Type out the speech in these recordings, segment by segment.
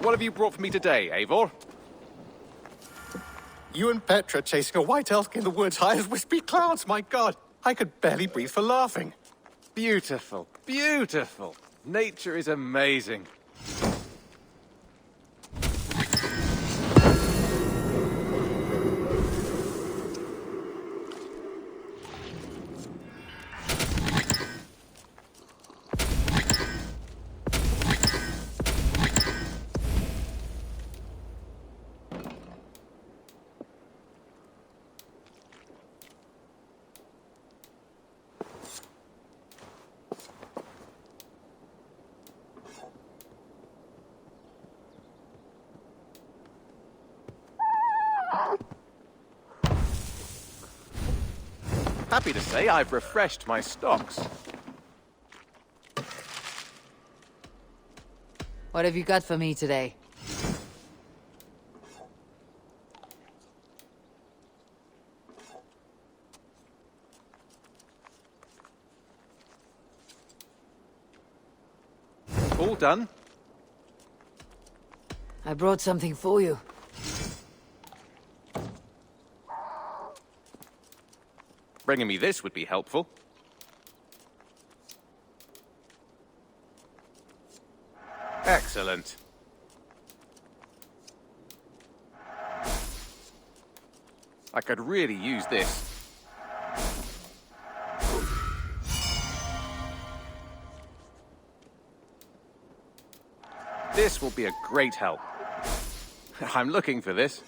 What have you brought for me today, Eivor? You and Petra chasing a white elk in the woods high as wispy clouds, my god! I could barely breathe for laughing. Beautiful, beautiful. Nature is amazing. Happy to say I've refreshed my stocks. What have you got for me today? All done? I brought something for you. Bringing me this would be helpful. Excellent. I could really use this. This will be a great help. I'm looking for this.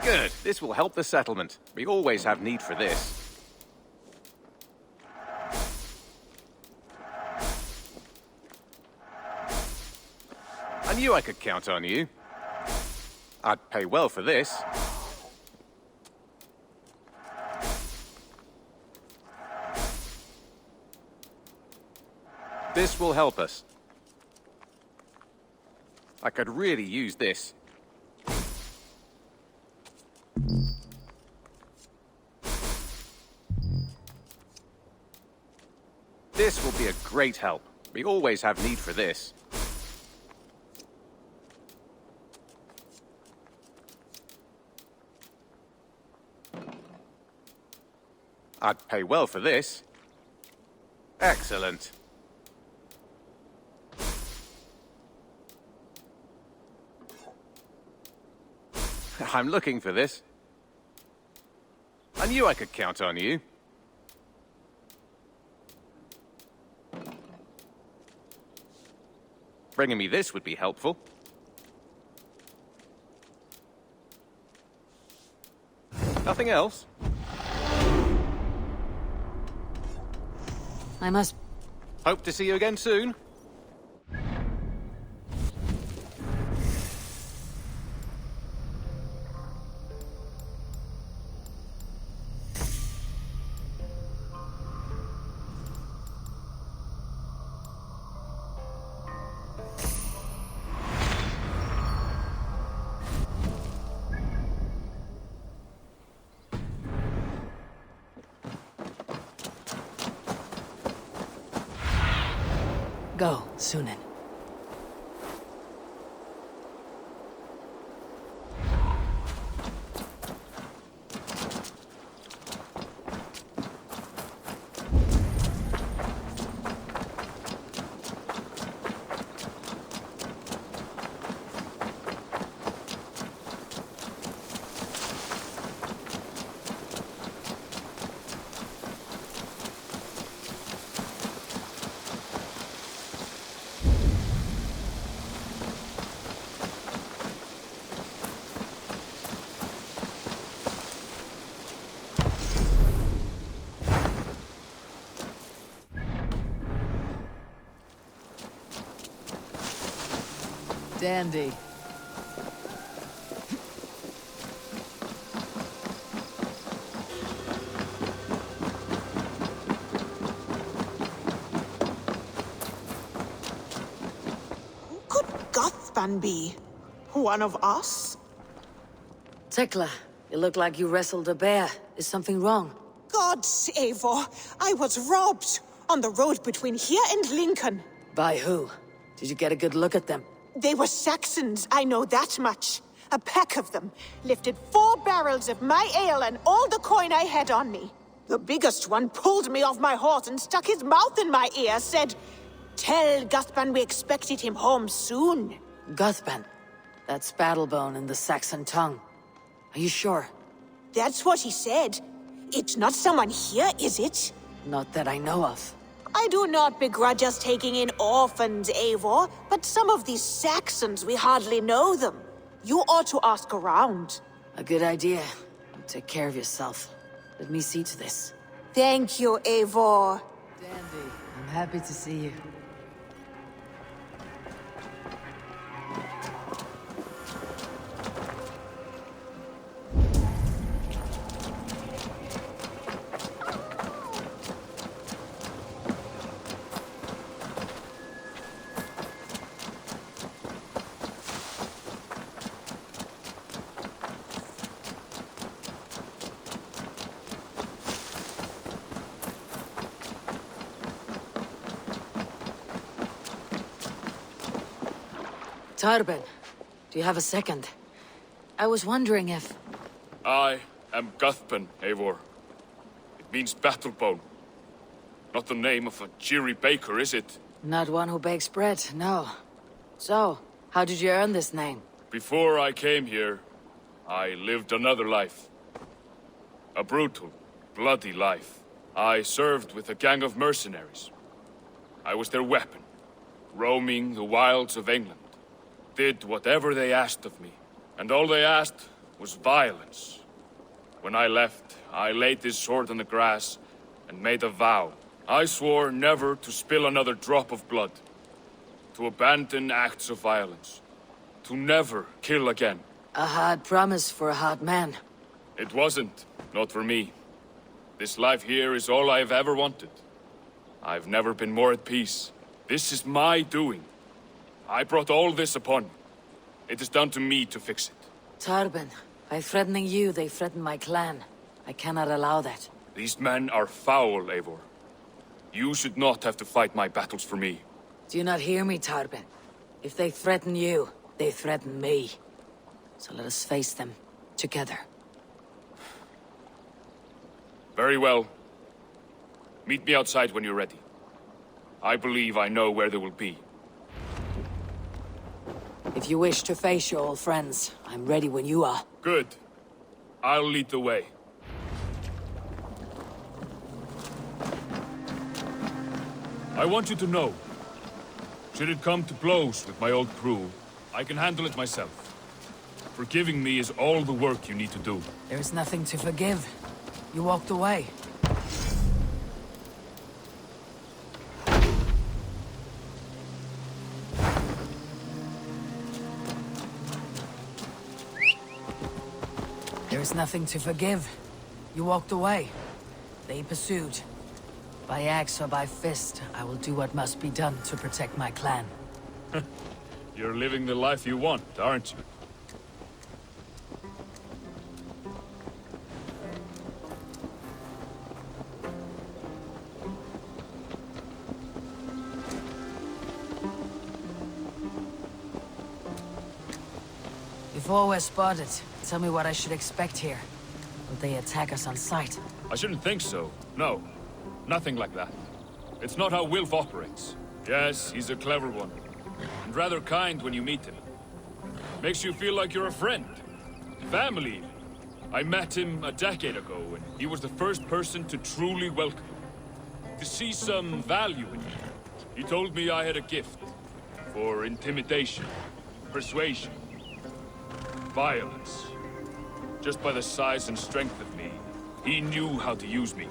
Good. This will help the settlement. We always have need for this. I knew I could count on you. I'd pay well for this. This will help us. I could really use this. This will be a great help. We always have need for this. I'd pay well for this. Excellent. I'm looking for this. I knew I could count on you. Bringing me this would be helpful. Nothing else? I must... Hope to see you again soon. Go, Sunan. Dandy. Who could Gothspan be? One of us? Tekla, you look like you wrestled a bear. Is something wrong? gods, Eivor! I was robbed on the road between here and Lincoln. By who? Did you get a good look at them? They were Saxons, I know that much. A pack of them lifted 4 barrels of my ale and all the coin I had on me. The biggest one pulled me off my horse and stuck his mouth in my ear, said, "Tell Guthban we expected him home soon." Guthban. That's Battlebone in the Saxon tongue. Are you sure? That's what he said. It's not someone here, is it? Not that I know of. I do not begrudge us taking in orphans, Eivor, but some of these Saxons, we hardly know them. You ought to ask around. A good idea. Take care of yourself. Let me see to this. Thank you, Eivor. Dandy. I'm happy to see you. Tarben, do you have a second? I was wondering if... I am Guthban, Eivor. It means battlebone. Not the name of a cheery baker, is it? Not one who bakes bread, no. So, how did you earn this name? Before I came here, I lived another life. A brutal, bloody life. I served with a gang of mercenaries. I was their weapon, roaming the wilds of England. Did whatever they asked of me. And all they asked was violence. When I left, I laid this sword on the grass and made a vow. I swore never to spill another drop of blood. To abandon acts of violence. To never kill again. A hard promise for a hard man. It wasn't. Not for me. This life here is all I've ever wanted. I've never been more at peace. This is my doing. I brought all this upon me. It is down to me to fix it. Tarben, by threatening you, they threaten my clan. I cannot allow that. These men are foul, Eivor. You should not have to fight my battles for me. Do you not hear me, Tarben? If they threaten you, they threaten me. So let us face them, together. Very well. Meet me outside when you're ready. I believe I know where they will be. If you wish to face your old friends, I'm ready when you are. Good. I'll lead the way. I want you to know, should it come to blows with my old crew, I can handle it myself. Forgiving me is all the work you need to do. There is nothing to forgive. You walked away. There is nothing to forgive. You walked away. They pursued. By axe or by fist, I will do what must be done to protect my clan. You're living the life you want, aren't you? Before we're spotted, tell me what I should expect here. Will they attack us on sight? I shouldn't think so. No. Nothing like that. It's not how Wilf operates. Yes, he's a clever one. And rather kind when you meet him. Makes you feel like you're a friend. Family. I met him a decade ago, and he was the first person to truly welcome me. To see some value in me. He told me I had a gift. For intimidation. Persuasion. Violence. Just by the size and strength of me, he knew how to use me.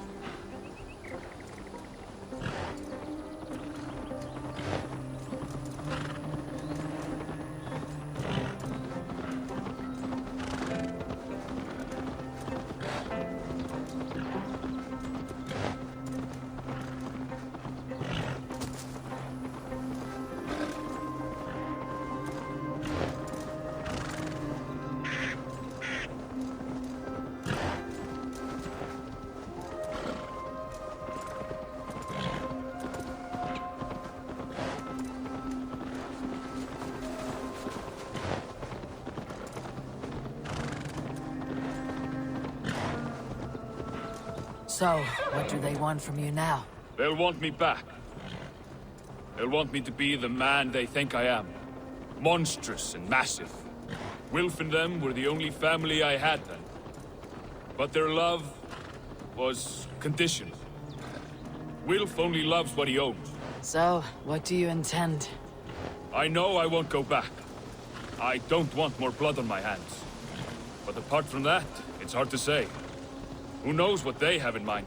So, what do they want from you now? They'll want me back. They'll want me to be the man they think I am. Monstrous and massive. Wilf and them were the only family I had then. But their love was conditional. Wilf only loves what he owns. So, what do you intend? I know I won't go back. I don't want more blood on my hands. But apart from that, it's hard to say. Who knows what they have in mind?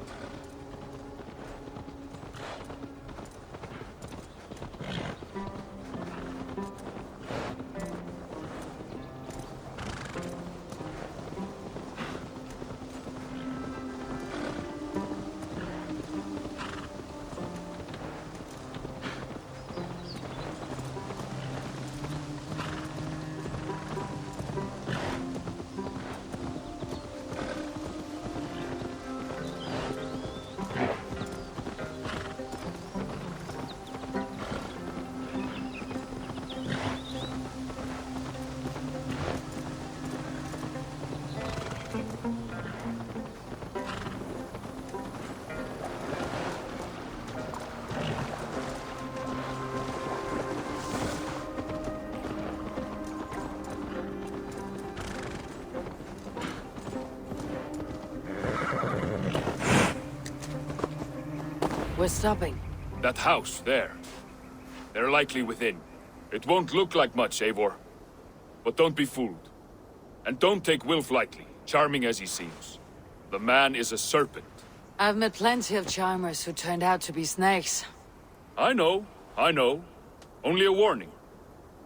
We're stopping. That house, there. They're likely within. It won't look like much, Eivor. But don't be fooled. And don't take Wilf lightly, charming as he seems. The man is a serpent. I've met plenty of charmers who turned out to be snakes. I know. Only a warning.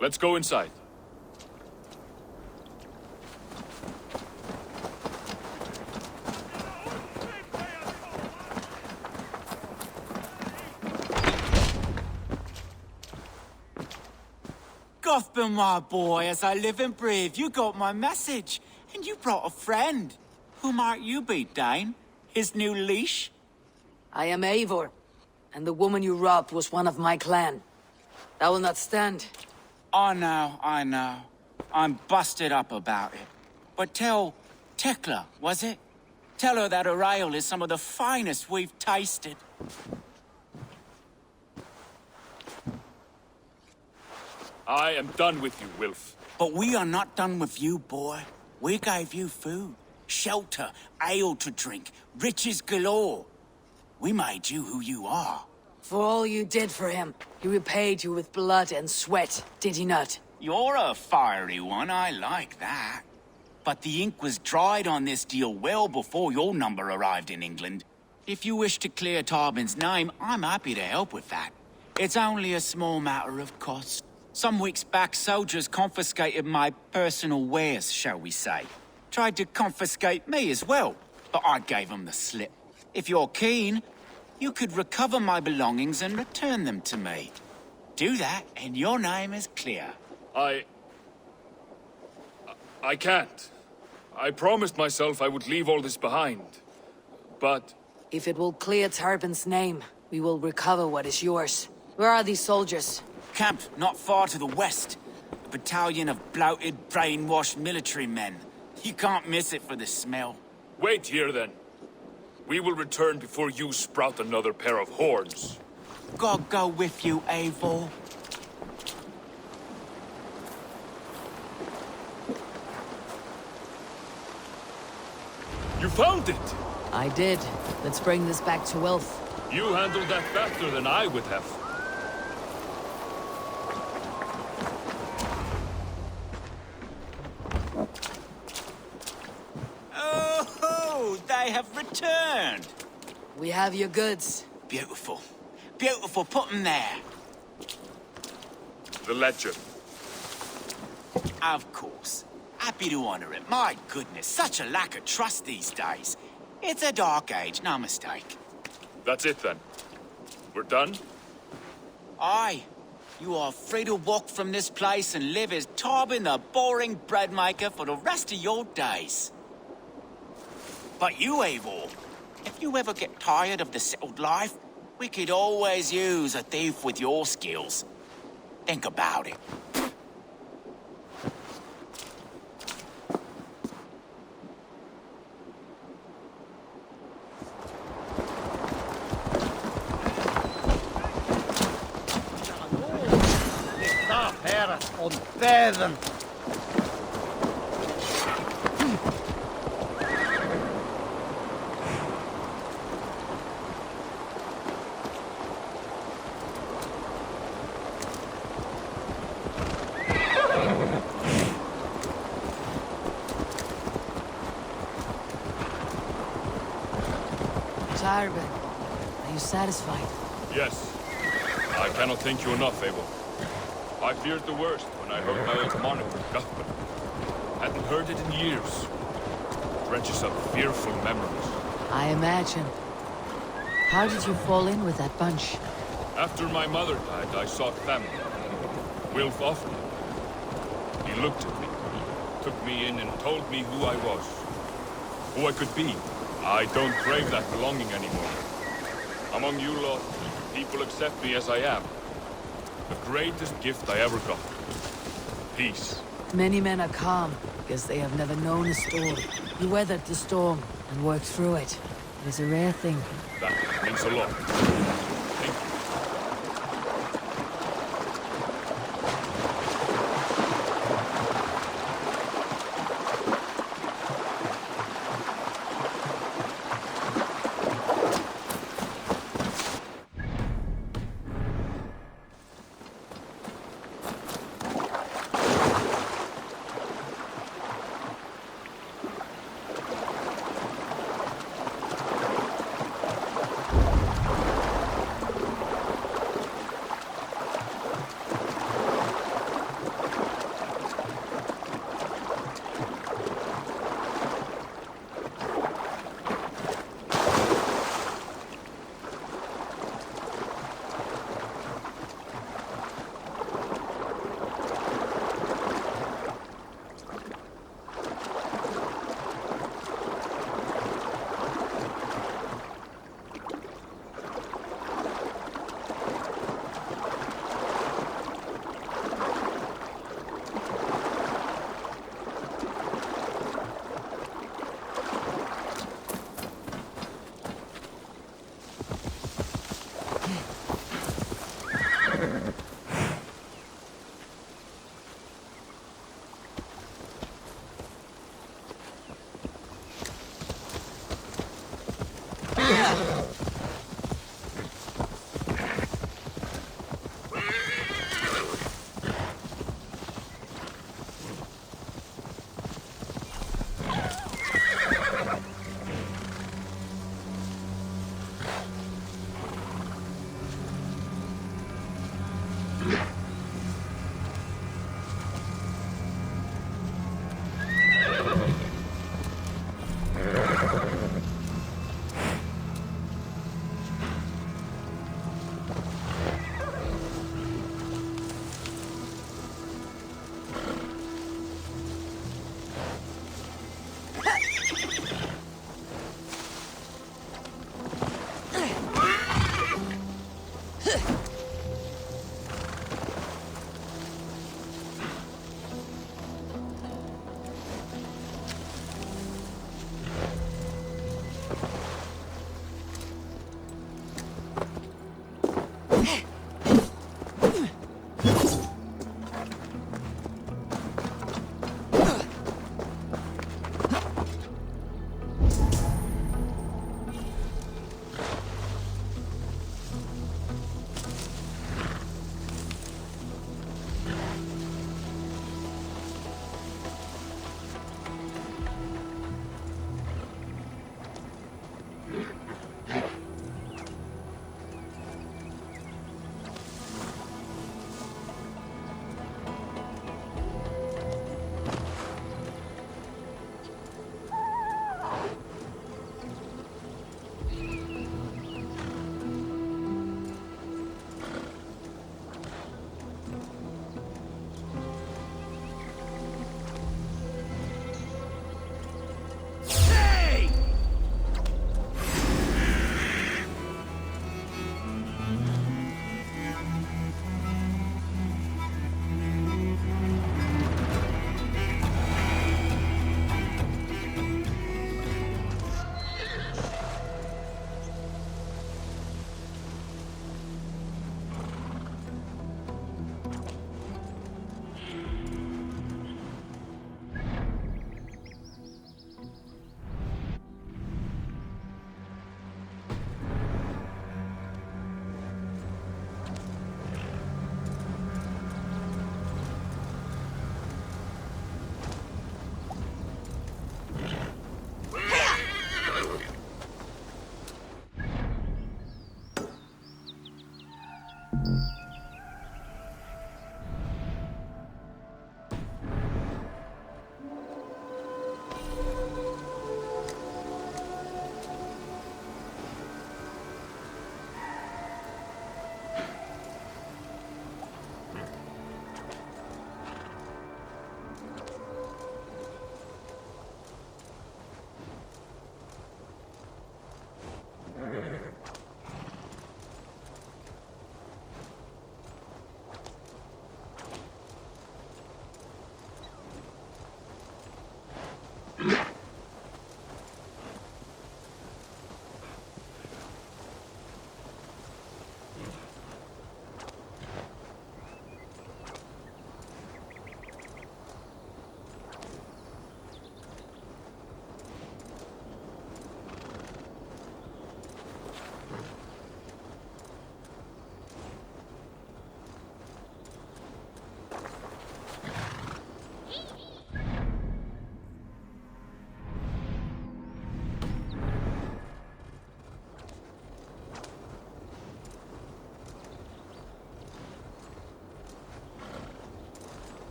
Let's go inside. Gotham, my boy, as I live and breathe, you got my message. And you brought a friend. Who might you be, Dane? His new leash? I am Eivor, and the woman you robbed was one of my clan. That will not stand. I know. I'm busted up about it. But tell Tekla, was it? Tell her that her ale is some of the finest we've tasted. I am done with you, Wilf. But we are not done with you, boy. We gave you food, shelter, ale to drink, riches galore. We made you who you are. For all you did for him, he repaid you with blood and sweat, did he not? You're a fiery one, I like that. But the ink was dried on this deal well before your number arrived in England. If you wish to clear Tarbin's name, I'm happy to help with that. It's only a small matter of cost. Some weeks back, soldiers confiscated my personal wares, shall we say. Tried to confiscate me as well, but I gave them the slip. If you're keen, you could recover my belongings and return them to me. Do that, and your name is clear. I can't. I promised myself I would leave all this behind. But If it will clear Tarbin's name, we will recover what is yours. Where are these soldiers? Camped not far to the west. A battalion of bloated, brainwashed military men. You can't miss it for the smell. wait here then. We will return before you sprout another pair of horns. God go with you, Eivor. You found it! I did. Let's bring this back to Wilf. You handled that better than I would have. Oh, they have returned. We have your goods. Beautiful. Beautiful, put them there. The ledger. Of course. Happy to honor it. My goodness, such a lack of trust these days. It's a dark age, no mistake. That's it then. We're done? Aye. You are free to walk from this place and live as Tarbin the boring bread maker for the rest of your days. But you, Eivor, if you ever get tired of the settled life, we could always use a thief with your skills. Think about it. Und bäven. Tarben, are you satisfied? Yes. I cannot thank you enough, Abel. I feared the worst when I heard my old moniker, Cuthbert. Hadn't heard it in years. Drenches of fearful memories. I imagine. How did you fall in with that bunch? After my mother died, I sought family. Wilf offered it. He looked at me, took me in and told me who I was. Who I could be. I don't crave that belonging anymore. Among you lot, people accept me as I am. The greatest gift I ever got. Peace. Many men are calm because they have never known a storm. You weathered the storm and worked through it. It is a rare thing. That means a lot. Thank you.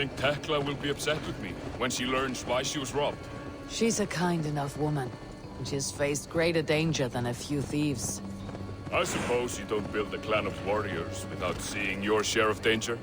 think Tekla will be upset with me when she learns why she was robbed? She's a kind enough woman, and she's faced greater danger than a few thieves. I suppose you don't build a clan of warriors without seeing your share of danger?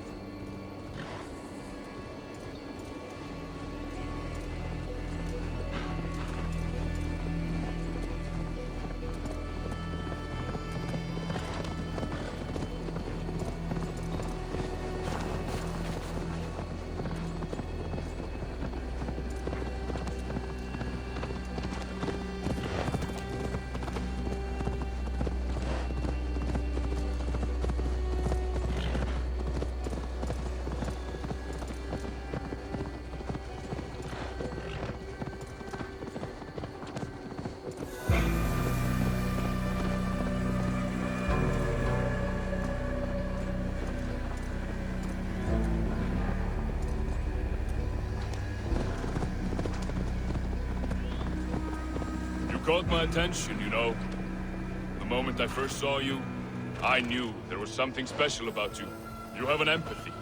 Caught my attention, you know. The moment I first saw you, I knew there was something special about you. You have an empathy.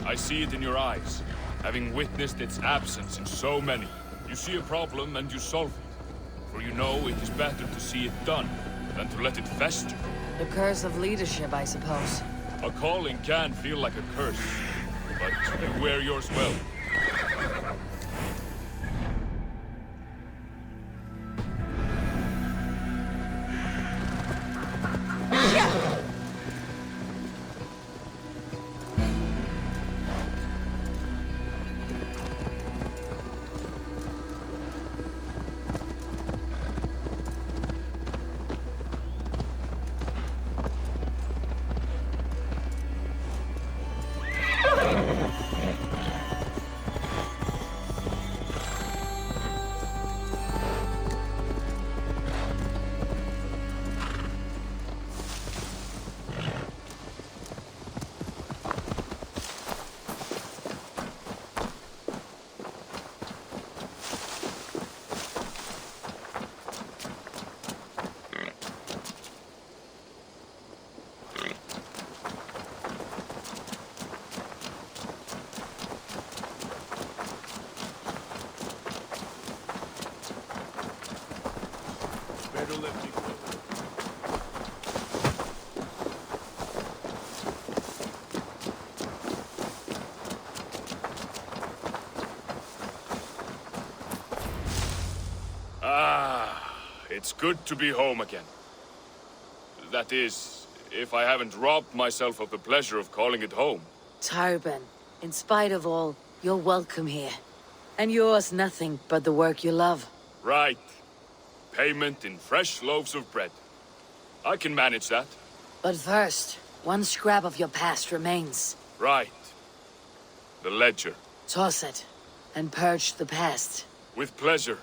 I see it in your eyes, having witnessed its absence in so many. You see a problem and you solve it. For you know it is better to see it done than to let it fester. The curse of leadership, I suppose. A calling can feel like a curse, but you wear yours well. It's good to be home again. That is, if I haven't robbed myself of the pleasure of calling it home. Tarban, in spite of all, you're welcome here. And yours nothing but the work you love. Right. Payment in fresh loaves of bread. I can manage that. But first, one scrap of your past remains. Right. The ledger. Toss it, and purge the past. With pleasure.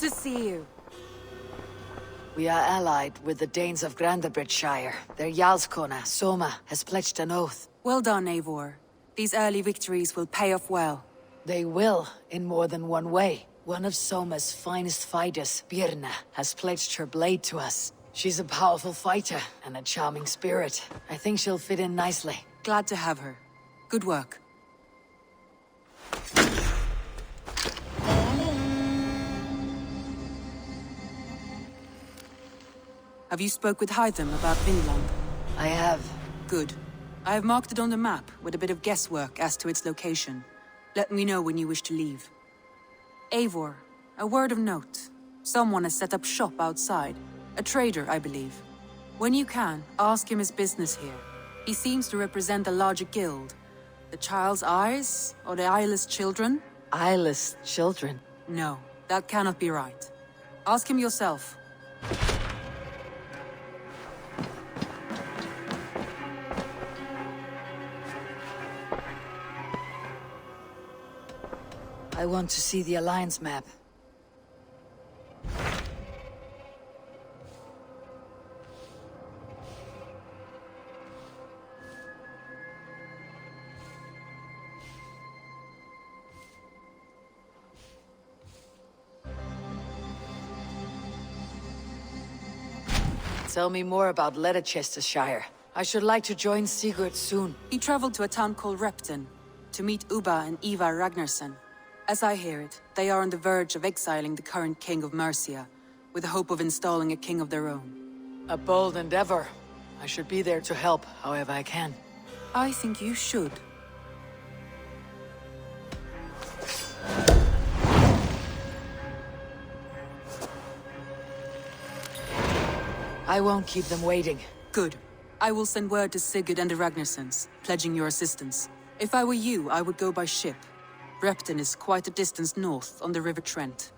to see you. We are allied with the Danes of Grandabridgeshire. Their Jarlskona, Soma, has pledged an oath. Well done, Eivor. These early victories will pay off well. They will, in more than one way. One of Soma's finest fighters, Birna, has pledged her blade to us. She's a powerful fighter and a charming spirit. I think she'll fit in nicely. Glad to have her. Good work. Have you spoke with Hytham about Vinland? I have. Good. I have marked it on the map with a bit of guesswork as to its location. Let me know when you wish to leave. Eivor, a word of note. Someone has set up shop outside. A trader, I believe. When you can, ask him his business here. He seems to represent a larger guild. The Child's Eyes? Or the Eyeless Children? Eyeless children. No, that cannot be right. Ask him yourself. I want to see the Alliance map. Tell me more about Leicestershire. I should like to join Sigurd soon. He traveled to a town called Repton to meet Ubba and Ivar Ragnarsson. As I hear it, they are on the verge of exiling the current king of Mercia, with the hope of installing a king of their own. A bold endeavor. I should be there to help, however I can. I think you should. I won't keep them waiting. Good. I will send word to Sigurd and the Ragnarssons, pledging your assistance. If I were you, I would go by ship. Repton is quite a distance north on the River Trent.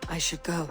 I should go.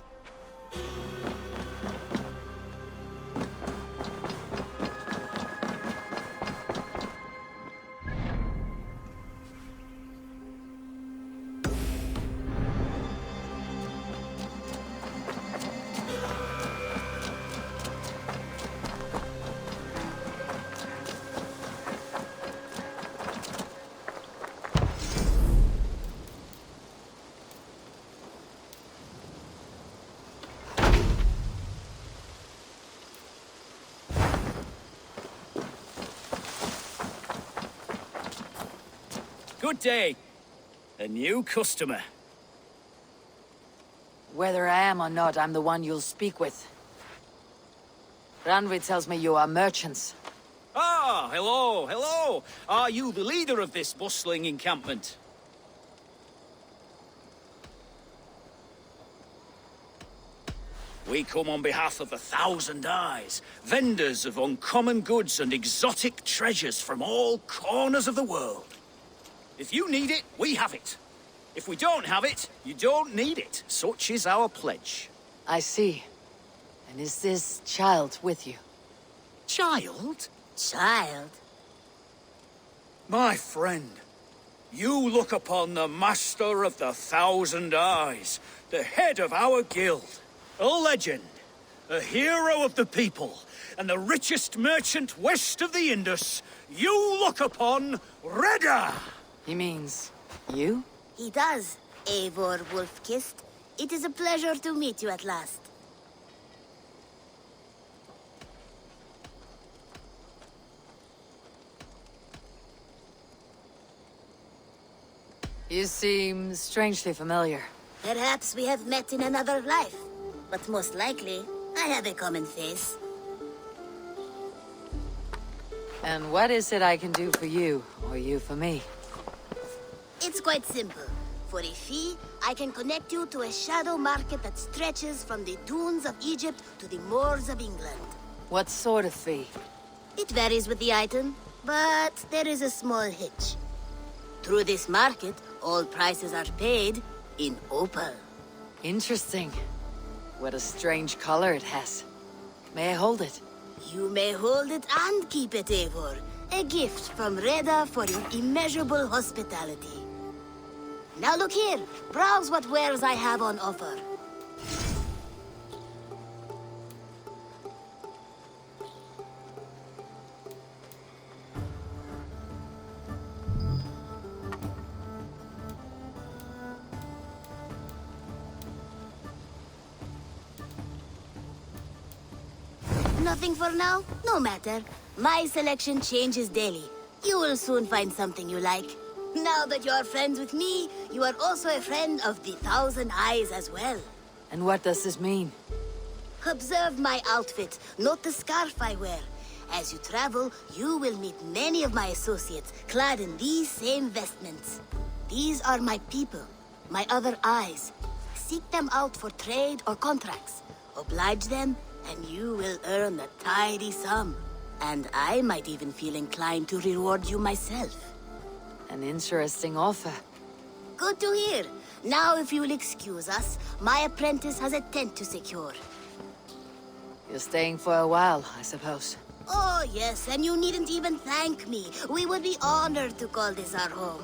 Good day. A new customer. Whether I am or not, I'm the one you'll speak with. Randvi tells me you are merchants. Ah, hello, hello. Are you the leader of this bustling encampment? We come on behalf of 1,000 Eyes, vendors of uncommon goods and exotic treasures from all corners of the world. If you need it, we have it. If we don't have it, you don't need it. Such is our pledge. I see. And is this child with you? Child? Child? My friend, you look upon the master of the 1,000 Eyes, the head of our guild, a legend, a hero of the people, and the richest merchant west of the Indus. You look upon Reda! He means you? He does, Eivor Wolf-Kissed. It is a pleasure to meet you at last. You seem strangely familiar. Perhaps we have met in another life. But most likely, I have a common face. And what is it I can do for you, or you for me? It's quite simple. For a fee, I can connect you to a shadow market that stretches from the dunes of Egypt to the moors of England. What sort of fee? It varies with the item. But there is a small hitch. Through this market, all prices are paid in opal. Interesting. What a strange color it has. May I hold it? You may hold it and keep it, Eivor. A gift from Reda for your immeasurable hospitality. Now look here. Browse what wares I have on offer. Nothing for now? No matter. My selection changes daily. You will soon find something you like. Now that you are friends with me, you are also a friend of the Thousand Eyes as well. And what does this mean? Observe my outfit, note the scarf I wear. As you travel, you will meet many of my associates, clad in these same vestments. These are my people, my other eyes. Seek them out for trade or contracts. Oblige them, and you will earn a tidy sum. And I might even feel inclined to reward you myself. An interesting offer. Good to hear. Now, if you will excuse us, my apprentice has a tent to secure. You're staying for a while, I suppose. Oh, yes, and you needn't even thank me. We would be honored to call this our home.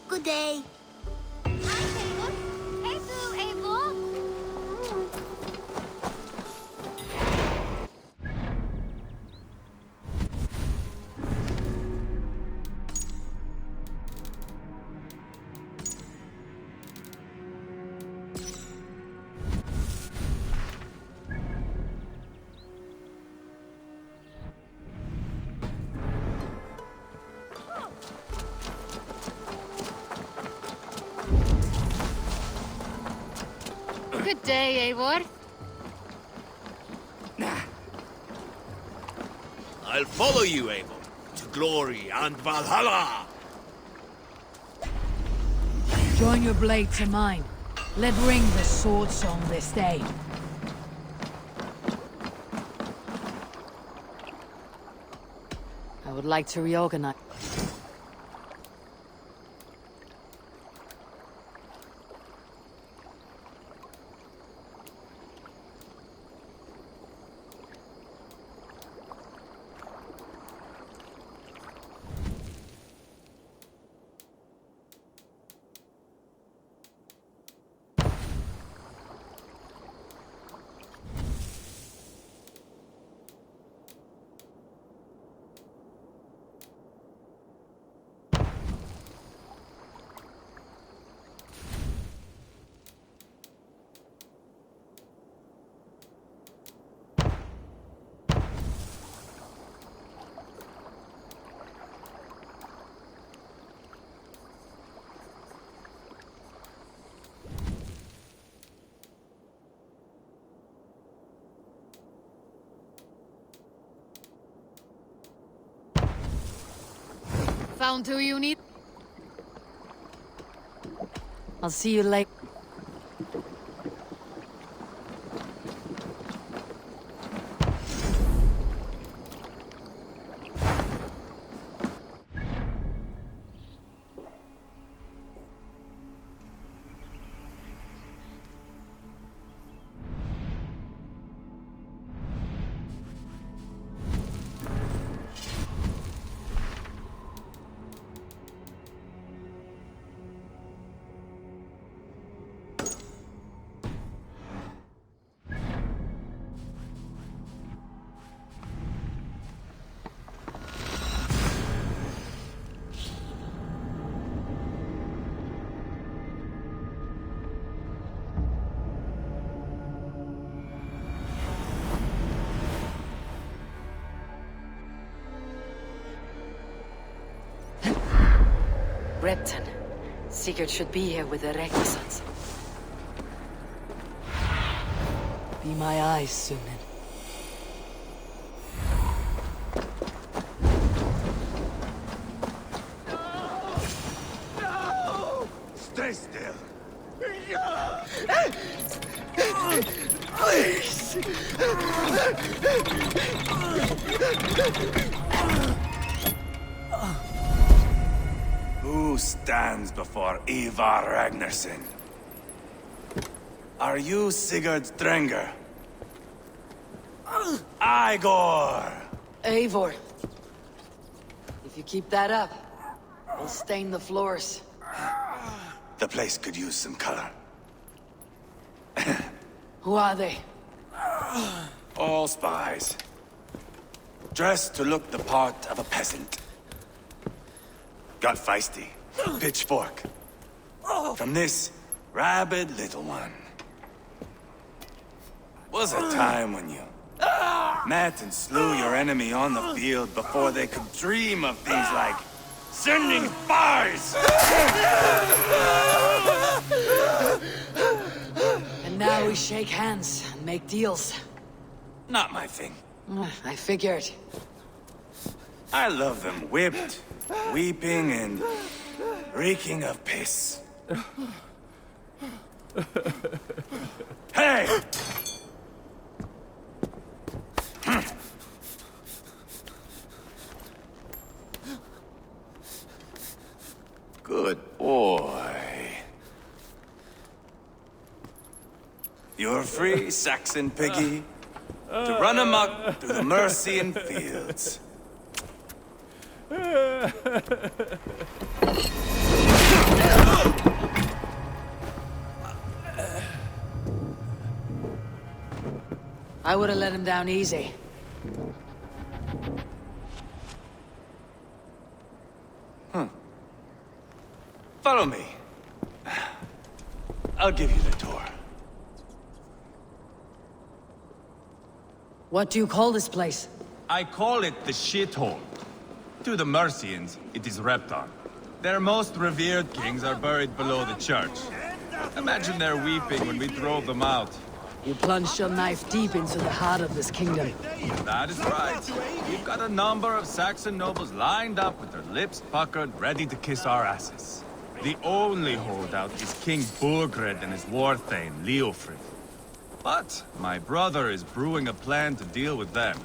Good day. Good day, Eivor. I'll follow you, Eivor, to glory and Valhalla! Join your blade to mine. Let ring the sword song this day. I would like to reorganize. Found who you need? I'll see you later. Repton. Sigurd should be here with the requisites. Be my eyes, Sunan. Stay still! Please! Who stands before Ivar Ragnarsson? Are you Sigurd Drenger? Igor! Eivor. If you keep that up, we'll stain the floors. The place could use some color. Who are they? All spies. Dressed to look the part of a peasant. Got feisty. Pitchfork. From this rabid little one. Was a time when you met and slew your enemy on the field before they could dream of things like sending spies! And now we shake hands and make deals. Not my thing. I figured. I love them whipped, weeping, and reeking of piss. Hey! Good boy. You're free, Saxon piggy, to run amok through the Mercian fields. I would have let him down easy. Follow me. I'll give you the tour. What do you call this place? I call it the shithole. To the Mercians, it is Reptar. Their most revered kings are buried below the church. Imagine their weeping when we drove them out. You plunged your knife deep into the heart of this kingdom. That is right. We've got a number of Saxon nobles lined up with their lips puckered, ready to kiss our asses. The only holdout is King Burgred and his war-thane, Leofrid. But my brother is brewing a plan to deal with them.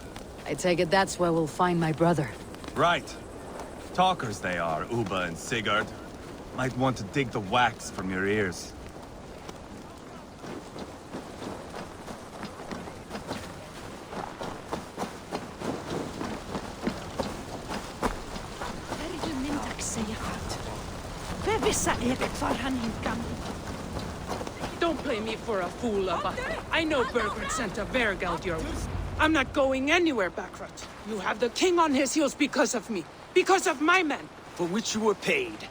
I take it that's where we'll find my brother. Right. Talkers they are, Uba and Sigurd. Might want to dig the wax from your ears. Don't play me for a fool, Abba. I know Burgred sent a Vergeld your way. I'm not going anywhere, Backrot. You have the king on his heels because of me. Because of my men. For which you were paid.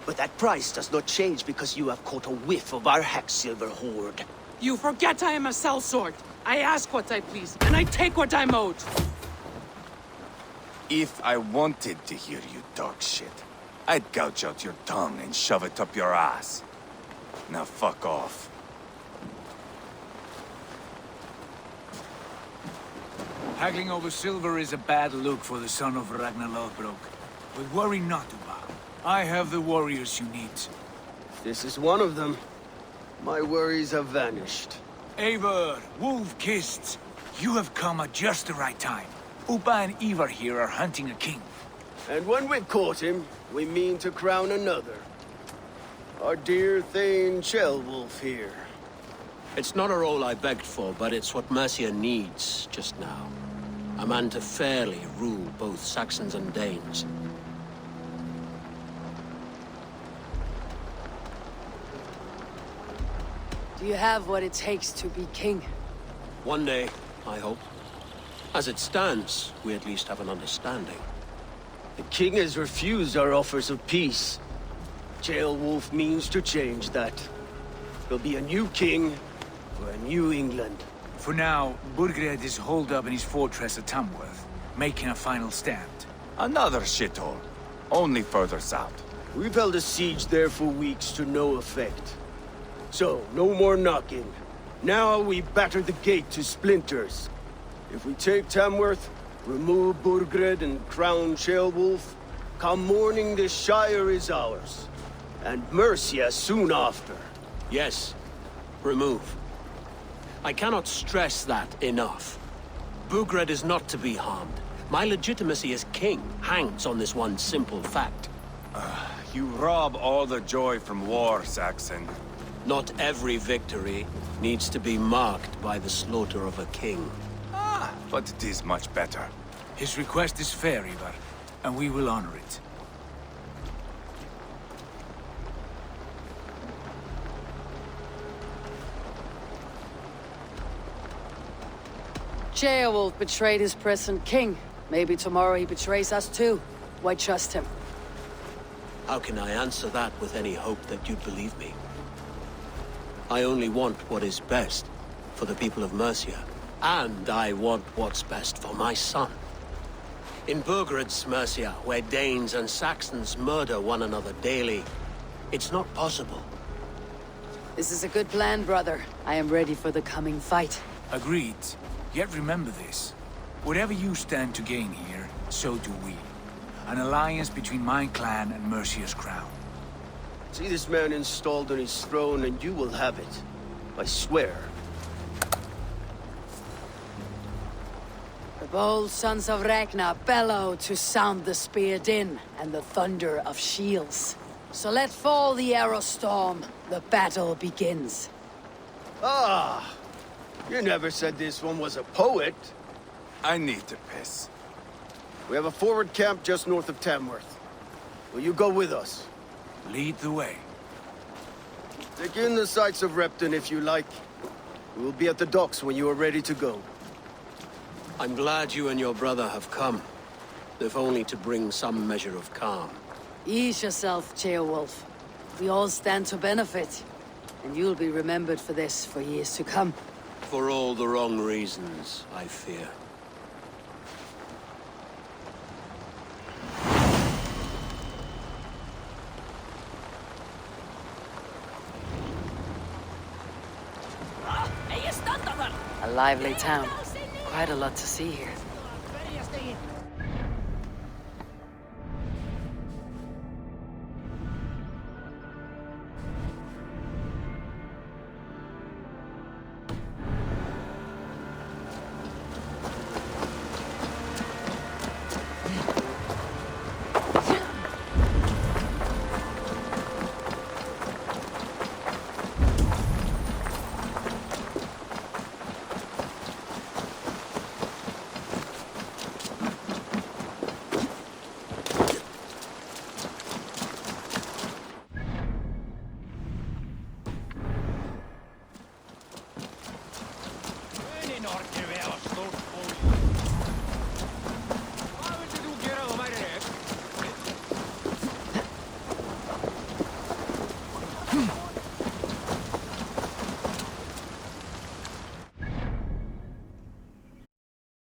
But that price does not change because you have caught a whiff of our Hacksilver hoard. You forget I am a sellsword. I ask what I please, and I take what I'm owed. If I wanted to hear you talk shit, I'd gouge out your tongue and shove it up your ass. Now fuck off. Haggling over silver is a bad look for the son of Ragnar Lothbrok. But worry not, Uba. I have the warriors you need. This is one of them. My worries have vanished. Eivor, wolf-kissed, you have come at just the right time. Uba and Ivar here are hunting a king. And when we've caught him, we mean to crown another. Our dear Thane Ceolwulf here. It's not a role I begged for, but it's what Mercia needs just now. A man to fairly rule both Saxons and Danes. Do you have what it takes to be king? One day, I hope. As it stands, we at least have an understanding. The king has refused our offers of peace. Ceolwulf means to change that. There'll be a new king for a new England. For now, Burgred is holed up in his fortress at Tamworth, making a final stand. Another shithole. Only further south. We've held a siege there for weeks to no effect. So, no more knocking. Now we batter the gate to splinters. If we take Tamworth, remove Burgred and crown Ceolwulf, come morning the Shire is ours. And Mercia soon after. Yes, remove. I cannot stress that enough. Burgred is not to be harmed. My legitimacy as king hangs on this one simple fact. You rob all the joy from war, Saxon. Not every victory needs to be marked by the slaughter of a king. Ah, but it is much better. His request is fair, Ivar, and we will honor it. Beowulf betrayed his present king. Maybe tomorrow he betrays us too. Why trust him? How can I answer that with any hope that you'd believe me? I only want what is best for the people of Mercia. And I want what's best for my son. In Burgred's Mercia, where Danes and Saxons murder one another daily, it's not possible. This is a good plan, brother. I am ready for the coming fight. Agreed. Yet remember this. Whatever you stand to gain here, so do we. An alliance between my clan and Mercia's crown. See this man installed on his throne and you will have it. I swear. The bold sons of Ragnar bellow to sound the spear din and the thunder of shields. So let fall the arrow storm. The battle begins. Ah! You never said this one was a poet. I need to piss. We have a forward camp just north of Tamworth. Will you go with us? Lead the way. Take in the sights of Repton if you like. We will be at the docks when you are ready to go. I'm glad you and your brother have come, if only to bring some measure of calm. Ease yourself, Beowulf. We all stand to benefit. And you'll be remembered for this for years to come. For all the wrong reasons, I fear. A lively town. Quite a lot to see here.